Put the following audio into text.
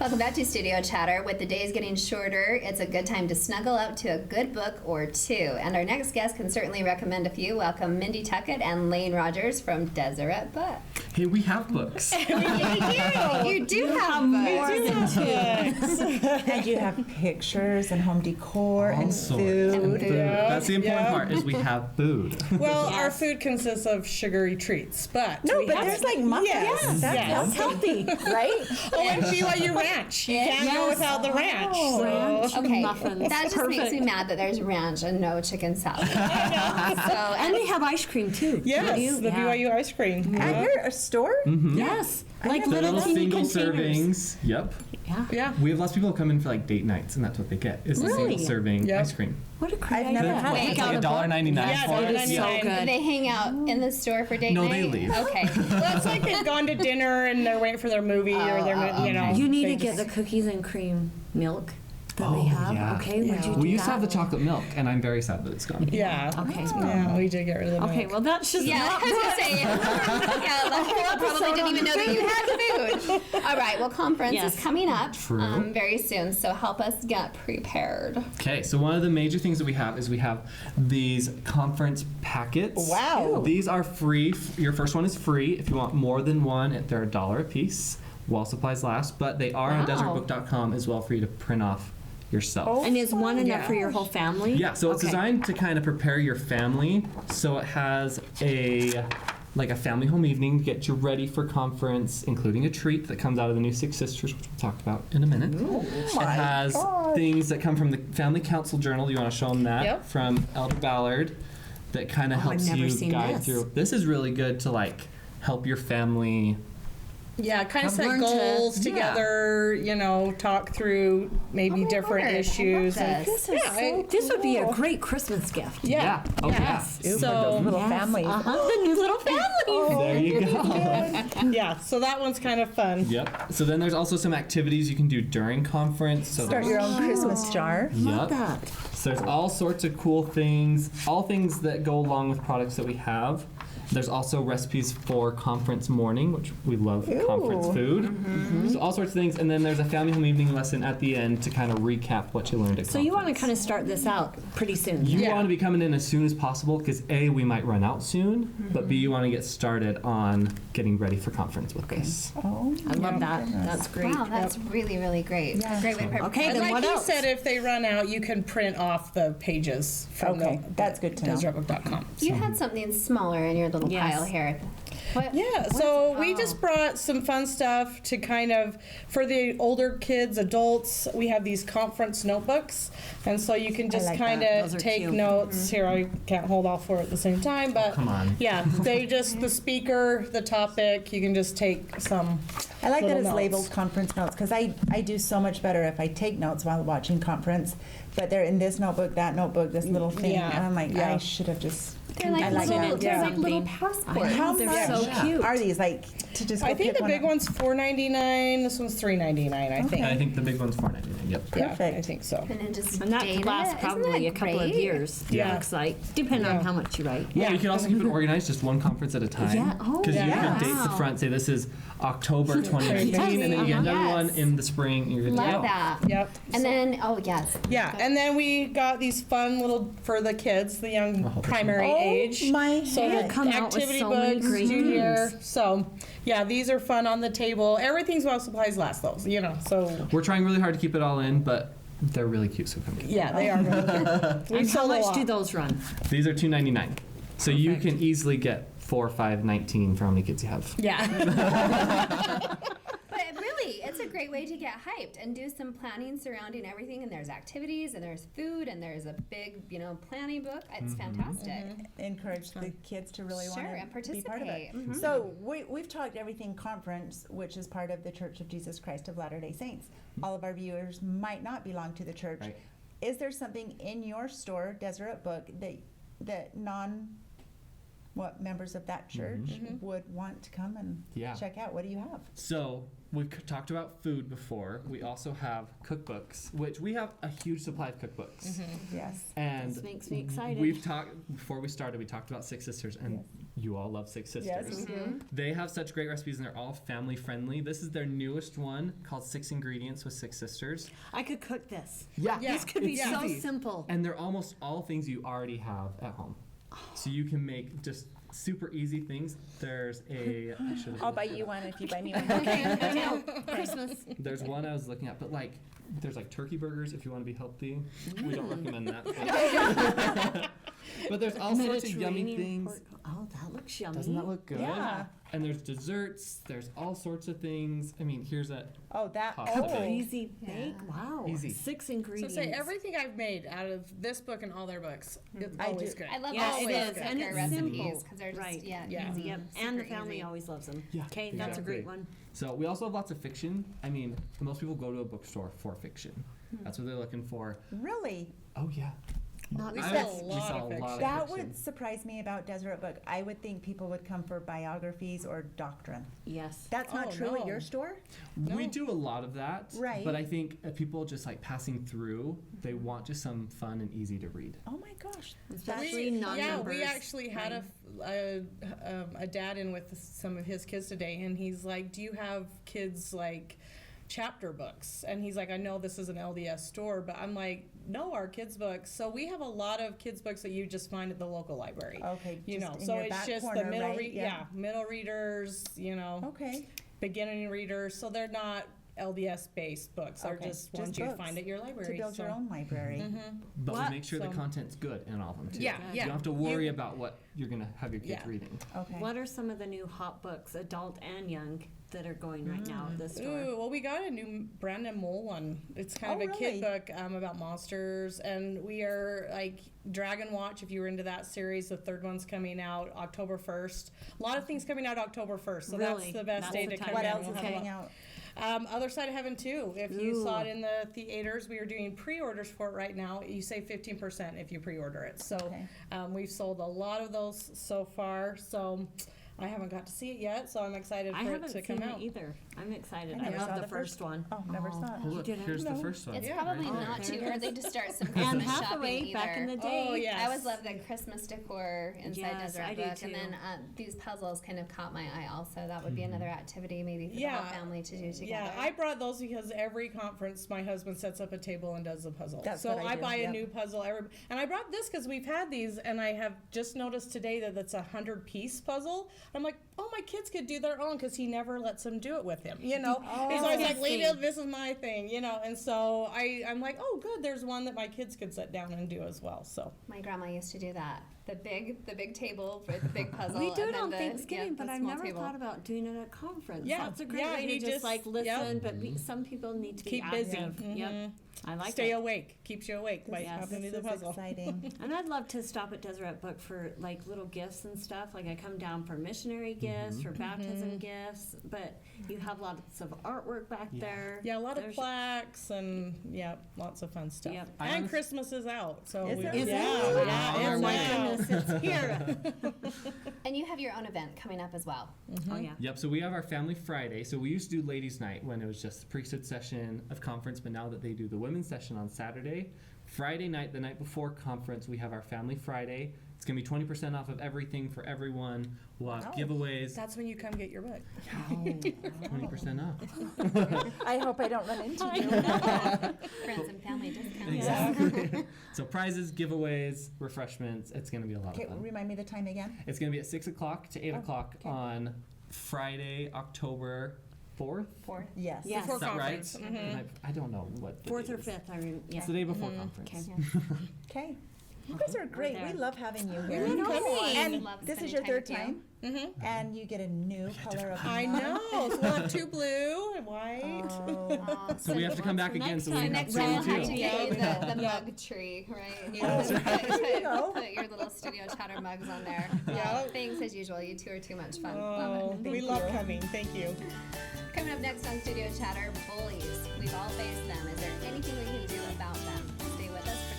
Welcome back to Studio Chatter. With the days getting shorter, it's a good time to snuggle up to a good book or two. And our next guest can certainly recommend a few. Welcome Mindi Tuckett and Lane Rogers from Deseret Book. Hey, we have books. You do have more books. than books. And you have pictures and home decor All and sorts food. of food. That's the important part, is we have food. Well, our food consists of sugary treats, but There's like muffins. Yes. That's healthy, right? Oh, and BYU ranch. You can't go without the ranch. So. Okay, muffins. that just makes me mad that there's ranch and no chicken salad. And we have ice cream too. Yes, the BYU ice cream. At your store? Mm-hmm. Yes. Like Like little teeny single containers. servings. Yep. Yeah. We have lots of people come in for like date nights, and that's what they get. Is the Really? single serving Yep. ice cream. What a great I've never idea. had it. Wait, It's like $1.99 Yeah, for it. $1.99. So good. They hang out in the store for date No, night? they leave. Okay. Well, it's like they've gone to dinner and they're waiting for their movie or their, you know. You need to they get the just- cookies and cream milk that Oh, they have. yeah. Okay, would you do We used to that? have the chocolate milk, and I'm very sad that it's gone. Yeah. Okay. Yeah, we did get rid of the milk. Okay, well that's just Yeah, not I was gonna say. Yeah, a lot of people probably didn't even know that you had food. All right, well, conference Yes. is coming up True. very soon, so help us get prepared. Okay, so one of the major things that we have is we have these conference packets. Wow. These are free. Your first one is free. If you want more than one, they're $1 a piece while supplies last, but they are on Wow. desertbook.com as well for you to print off yourself. And is one enough for your whole family? Yeah, so it's Okay. designed to kind of prepare your family. So it has a family home evening, get you ready for conference, including a treat that comes out of the new Six Sisters, which we'll talk about in a minute. It has things that come from the Family Council Journal. You want to show them that? Yep. From Elder Ballard, that kind of Oh, helps I've never you seen guide this. through. This is really good to like help your family. Yeah, kind of I've set learned to- goals together, you know, talk through maybe my different word, I love issues. this. This is this would be a great Christmas gift. Yeah. Oh yeah. Ooh, So- for those little Yes. families. The new little families. There you go. Yeah, so that one's kind of fun. Yep. So then there's also some activities you can do during conference. So Start there's- your own Christmas jar. Love Yep. that. So there's all sorts of cool things, all things that go along with products that we have. There's also recipes for conference morning, which we love conference food. So all sorts of things. And then there's a family home evening lesson at the end to kind of recap what you learned at So you want to conference. kind of start this out pretty soon. You Yeah. want to be coming in as soon as possible because A, we might run out soon, but B, you want to get started on getting ready for conference with this. Oh, I love that. That's great. Wow, that's really, really great. Yeah. A great way to prepare. Okay, And then like what you else? said, if they run out, you can print off the pages from Okay, that's good to know. desertbook.com. You had something smaller in your little Yes. pile here. What? Yeah, so we just brought some fun stuff to kind of, for the older kids, adults, we have these conference notebooks. And so you can just like kind that. Those of are take cute. notes. Here, I can't hold all four at the same time, but come on. yeah, they just, the speaker, the topic, you can just take some. I like that little it's notes. labeled conference notes because I do so much better if I take notes while watching conference. But they're in this notebook, that notebook, this little thing. Yeah, And I'm like, yeah. I should have just. They're like I like little, that. they're like little Something. passports. How They're much so cute. are these? Like to just go I think pick the one big up? one's $4.99, this one's $3.99, I think. And I think the big one's $4.99. Yep. Yeah, Perfect. I think so. And then just And that date could last it. probably Isn't a that couple of great? years. Yeah. It looks like, depending on Yeah. how much you write. Yeah, you can also keep it organized, just one conference at a time. Yeah. Oh, Because you yeah. can date the Wow. front, say this is October 2019, and then you get another Yes. one in the spring, and you're good to Love go. that. Yep. And then, oh yes. Yeah, and then we got these fun little, for the kids, the young primary Oh, age. my So head. the Come out with activity so many books, great junior. things. So, yeah, these are fun on the table. Everything's while supplies last, though, you know, so, We're trying really hard to keep it all in, but they're really cute, so come get them. yeah, they are really cute. We And how sold a much lot. do those run? These are $2.99. So you can easily get 4, 5, 19 for how many kids you have. Yeah. But really, it's a great way to get hyped and do some planning surrounding everything. And there's activities, and there's food, and there's a big, planning book. It's fantastic. Encourage the kids to really Sure, want and to be part of it. participate. Mhm. So we've talked everything conference, which is part of the Church of Jesus Christ of Latter-day Saints. All of our viewers might not belong to the church. Right. Is there something in your store, Deseret Book, that members of that church would want to come and Yeah. check out? What do you have? So we've talked about food before. We also have cookbooks, which we have a huge supply of cookbooks. Yes. And This makes me excited. we've talked before we started. We talked about Six Sisters, and you all love Six Sisters. Yes, we do. They have such great recipes and they're all family friendly. This is their newest one called 6 Ingredients with Six Sisters. I could cook this. Yeah. This could be It's so easy. simple. And they're almost all things you already have at home. So you can make just super easy things. There's a... I should've I'll buy looked it you up. one if you buy me one. Deal. Christmas. There's one I was looking at, but like, there's like turkey burgers if you want to be healthy. We don't recommend that. But there's all sorts of yummy Mediterranean things. pork- Oh, that looks yummy. Doesn't that look good? Yeah. And there's desserts. There's all sorts of things. I mean, here's a... Oh, that. Pasta Oh, bake. Easy bake. Wow. Easy. 6 So ingredients. say everything I've made out of this book and all their books, it's I always do. good. I love Yeah, all it the is, and cooker it's recipes simple. because they're just Right. Yeah. easy. Yep. And the super family easy. always loves them. Yeah, Okay, that's a exactly. great one. So we also have lots of fiction. I mean, most people go to a bookstore for fiction. That's what they're looking for. really? Oh, yeah. Not We I sell would- a we lot sell of a fiction. lot of That fiction. would surprise me about Deseret Book. I would think people would come for biographies or doctrine. Yes. That's not Oh, true no. at your store? We do a lot of that. Right. But I think people just like passing through, they want just some fun and easy to read. Oh my gosh. Especially Yeah, non-members. we actually had a dad in with some of his kids today, and he's like, "Do you have kids like chapter books?" And he's like, "I know this is an LDS store, but I'm like, no, our kids books." So we have a lot of kids books that you just find at the local library. Okay, you just know, in so your it's back just corner, the middle, right? Yeah. middle readers, you know, Okay. beginning readers. So they're not LDS based books; they're Okay, just ones you books find at your library. To build your so- own library. But What? we make sure the So- content's good in all of them too. Yeah, You yeah. don't have to worry You- about what you're going to have your kids Yeah. reading. Okay. What are some of the new hot books, adult and young, that are going right now at this store? Ooh, well, we got a new Brandon Mole one. It's kind Oh, of a kid really? book about monsters, and we are like Dragon Watch. If you were into that series, the third one's coming out October 1st. A lot of things coming out October 1st, so Really? that's the best That's day the to time. come What in. else We'll is have a coming lot- out? Other Side of Heaven too. If you saw it Ooh. in the theaters, we are doing pre-orders for it right now. You save 15% if you pre-order it. So Okay. we've sold a lot of those so far. So I haven't got to see it yet, so I'm excited I for it haven't to seen come out. it either. I'm excited. I I never saw love the the first first- one. Oh, never saw it. Oh, look, didn't? here's the No. first one. It's Yeah, probably right not there too it early is. to start some And Christmas Hathaway shopping back in either. the day. Oh, yes. I always love the Christmas decor inside Yes, Deseret I do Book, too. and then these puzzles kind of caught my eye. Also, that would be another activity maybe for the whole family to do together. Yeah, I brought those because every conference my husband sets up a table and does a puzzle. That's so what I do, buy yep. a new puzzle and I brought this because we've had these, and I have just noticed today that it's a 100-piece puzzle. I'm like, oh, my kids could do their own because he never lets them do it with him. You know, he's always like, leave it. This is my thing. You know, and so I'm like, oh, good. There's one that my kids could sit down and do as well. So. My grandma used to do that. The big table for the big puzzle. We do and it then on the, Thanksgiving, yeah, but the I've small never table. thought about doing it at conference. Yeah, That's a great yeah, way he to just like listen, yep. but some people need to be Keep busy. active. Yep. I like Stay it. awake. Keeps you awake by Yes. having to This do the is puzzle. exciting. And I'd love to stop at Deseret Book for like little gifts and stuff. Like I come down for missionary gifts, for baptism gifts, but you have lots of artwork back there. Yeah, a lot of There's- plaques and yeah, lots of fun stuff. Yep. I And honest- Christmas is out, so Is we, it? Is yeah, it? yeah, Oh it's my out. goodness, it's here. And you have your own event coming up as well. Oh yeah. Yep, so we have our Family Friday. So we used to do Ladies' Night when it was just the priesthood session of conference, but now that they do the women's session on Saturday, Friday night, the night before conference, we have our Family Friday. It's going to be 20% off of everything for everyone. We'll have Oh. giveaways, That's when you come get your book. 20% off. I hope I don't run into you. Friends and family discount. Exactly. So prizes, giveaways, refreshments. It's going to be a lot Okay, of fun. remind me the time again. It's going to be at 6 o'clock to 8 Oh, o'clock okay. on Friday, October 4th. Fourth. Yes. Yes. Before Is that right? conference. Mhm. I don't know what the Fourth date or is. fifth, I mean, yeah. It's the day before conference. Okay. Okay. You guys are great. there. We love having you here. You're coming. And Love this is spending your time third with you. time, and you get a new color of I mug. know. So we'll have two blue and white. Oh. So we have to come back for again next so we time. can have Next two time we'll have to too. get you Yeah. the Yeah. mug tree, right? And you There you go. put your little Studio Chatter mugs on there. Yeah. Thanks as usual. You two are too much fun. Love Oh, it. we Thank love you. coming. Thank you. Coming up next on Studio Chatter, bullies. We've all faced them. Is there anything we can do about them? Stay with us for